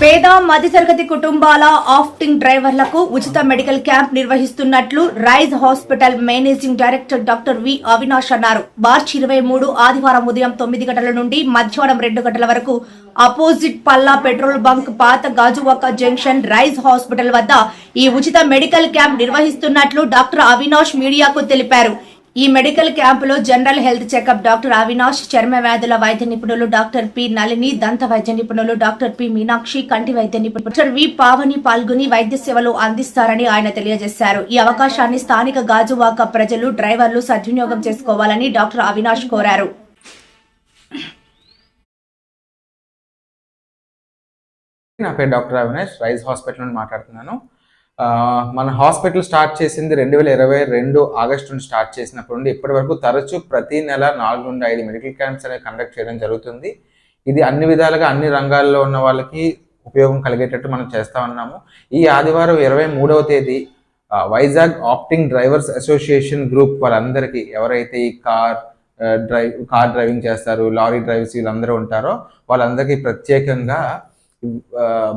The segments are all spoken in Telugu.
పేద మధ్యతరగతి కుటుంబాల ఆఫ్టింగ్ డ్రైవర్లకు ఉచిత మెడికల్ క్యాంప్ నిర్వహిస్తున్నట్లు Rise hospital managing director doctor V Avinash అన్నారు. మార్చి 23 ఆదివారం ఉదయం 9 గంటల నుండి మధ్యాహ్నం 2 గంటల వరకు అపోజిట్ పల్లా పెట్రోల్ బంక్ పాత గాజువాక జంక్షన్ రైజ్ హాస్పిటల్ వద్ద ఈ ఉచిత మెడికల్ క్యాంప్ నిర్వహిస్తున్నట్లు డాక్టర్ అవినాష్ మీడియాకు తెలిపారు. ఈ మెడికల్ క్యాంపులో general health checkup doctor Avinash, చర్మ వ్యాధుల వైద్య నిపుణులు డాక్టర్ పి నళిని, దంత వైద్య నిపుణులు డాక్టర్ పి మీనాక్షి, కంటి వైద్య నిపుణులు డాక్టర్ వి పావని పాల్గొని వైద్య సేవలు అందిస్తారని ఆయన తెలియజేశారు. ఈ అవకాశాన్ని స్థానిక గాజువాక ప్రజలు, డ్రైవర్లు సద్వినియోగం చేసుకోవాలని డాక్టర్ అవినాష్ కోరారు. నా పేరు డాక్టర్ అవినాష్, రైజ్ హాస్పిటల్ నుండి మాట్లాడుతున్నాను. మన హాస్పిటల్ స్టార్ట్ చేసింది 2022 ఆగస్టు నుండి స్టార్ట్ చేసినప్పటి నుండి ఇప్పటి వరకు తరచూ ప్రతి నెల 4 నుండి 5 మెడికల్ క్యాంప్స్ అనేవి కండక్ట్ చేయడం జరుగుతుంది. ఇది అన్ని విధాలుగా అన్ని రంగాల్లో ఉన్న వాళ్ళకి ఉపయోగం కలిగేటట్టు మనం చేస్తూ ఉన్నాము. ఈ ఆదివారం 23వ తేదీ Vizag opting drivers association group వాళ్ళందరికీ, ఎవరైతే ఈ కార్ డ్రైవింగ్ చేస్తారు, లారీ డ్రైవర్స్ వీళ్ళందరూ ఉంటారో వాళ్ళందరికీ ప్రత్యేకంగా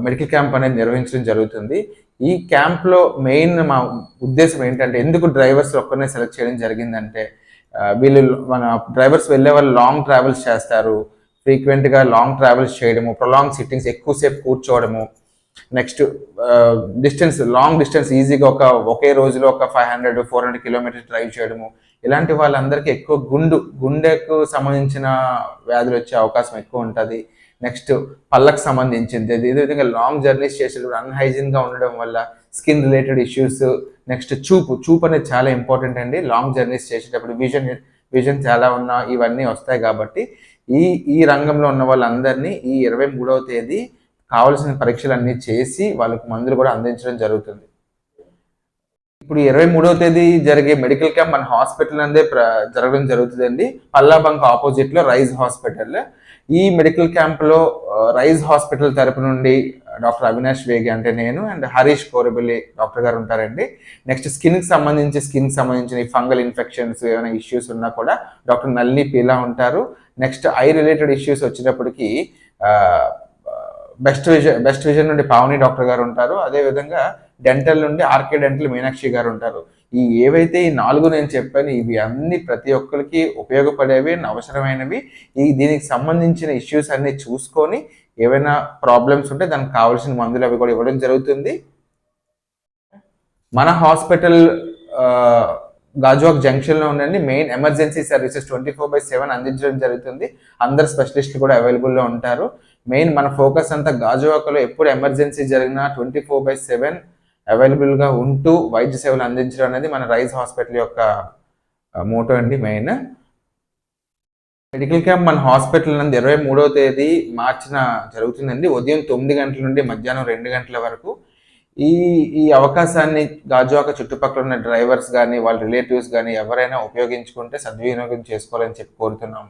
మెడికల్ క్యాంప్ అనేది నిర్వహించడం జరుగుతుంది. ఈ క్యాంప్లో మెయిన్ మా ఉద్దేశం ఏంటంటే, ఎందుకు డ్రైవర్స్ ఒక్కరినే సెలెక్ట్ చేయడం జరిగిందంటే, వీళ్ళు మన డ్రైవర్స్ వెళ్ళే వాళ్ళు లాంగ్ ట్రావెల్స్ చేస్తారు. ఫ్రీక్వెంట్గా లాంగ్ ట్రావెల్స్ చేయడము, ప్రొలాంగ్ సిట్టింగ్స్, ఎక్కువసేపు కూర్చోవడము, నెక్స్ట్ లాంగ్ డిస్టెన్స్ ఈజీగా ఒకే రోజులో ఒక 500-400 కిలోమీటర్స్ డ్రైవ్ చేయడము, ఇలాంటి వాళ్ళందరికీ ఎక్కువ గుండెకు సంబంధించిన వ్యాధులు వచ్చే అవకాశం ఎక్కువ ఉంటుంది. నెక్స్ట్ పళ్ళకు సంబంధించింది, ఇదే విధంగా లాంగ్ జర్నీస్ చేసేటప్పుడు అన్హైజీన్గా ఉండడం వల్ల స్కిన్ రిలేటెడ్ ఇష్యూస్, నెక్స్ట్ చూపు అనేది చాలా ఇంపార్టెంట్ అండి. లాంగ్ జర్నీస్ చేసేటప్పుడు విజన్ చాలా ఇవన్నీ వస్తాయి. కాబట్టి ఈ రంగంలో ఉన్న వాళ్ళందరినీ ఈ 23వ తేదీ కావాల్సిన పరీక్షలు అన్నీ చేసి వాళ్ళకి మందులు కూడా అందించడం జరుగుతుంది. ఇప్పుడు 23వ తేదీ జరిగే మెడికల్ క్యాంప్ మన హాస్పిటల్ అందే జరగడం జరుగుతుందండి. పల్లా బంక్ ఆపోజిట్లో రైజ్ హాస్పిటల్. ఈ మెడికల్ క్యాంప్లో రైజ్ హాస్పిటల్ తరపు నుండి డాక్టర్ అవినాష్ వేగి అంటే నేను, అండ్ హరీష్ కోరబెల్లి డాక్టర్ గారు ఉంటారండి. నెక్స్ట్ స్కిన్కి సంబంధించిన ఈ ఫంగల్ ఇన్ఫెక్షన్స్ ఏమైనా ఇష్యూస్ ఉన్నా కూడా డాక్టర్ నళిని పీలా ఉంటారు. నెక్స్ట్ ఐ రిలేటెడ్ ఇష్యూస్ వచ్చేటప్పటికి బెస్ట్ విజన్ నుండి పావని డాక్టర్ గారు ఉంటారు. అదేవిధంగా డెంటల్ నుండి ఆర్కే డెంటల్ మీనాక్షి గారు ఉంటారు. ఏవైతే ఈ 4 నేను చెప్పాను, ఇవి అన్ని ప్రతి ఒక్కరికి ఉపయోగపడేవి, అవసరమైనవి. దీనికి సంబంధించిన ఇష్యూస్ అన్ని చూసుకొని ఏవైనా ప్రాబ్లమ్స్ ఉంటే దానికి కావాల్సిన మందులు అవి కూడా ఇవ్వడం జరుగుతుంది. మన హాస్పిటల్ గాజువాక్ జంక్షన్లో ఉండండి. మెయిన్ ఎమర్జెన్సీ సర్వీసెస్ 24/7 అందించడం జరుగుతుంది. అందరు స్పెషలిస్టులు కూడా అవైలబుల్లో ఉంటారు. మెయిన్ మన ఫోకస్ అంతా గాజువాకలో ఎప్పుడు ఎమర్జెన్సీ జరిగినా 24/7 అవైలబుల్గా ఉంటూ వైద్య సేవలు అందించడం అనేది మన రైజ్ హాస్పిటల్ యొక్క మోటో అండి. మెయిన్ మెడికల్ క్యాంప్ మన హాస్పిటల్ నందు 23వ తేదీ మార్చిన జరుగుతుందండి. ఉదయం 9 గంటల నుండి మధ్యాహ్నం 2 గంటల వరకు. ఈ అవకాశాన్ని గాజువాక చుట్టుపక్కల ఉన్న డ్రైవర్స్ కానీ, వాళ్ళ రిలేటివ్స్ కానీ ఎవరైనా ఉపయోగించుకుంటే సద్వినియోగం చేసుకోవాలని చెప్పి కోరుతున్నాం.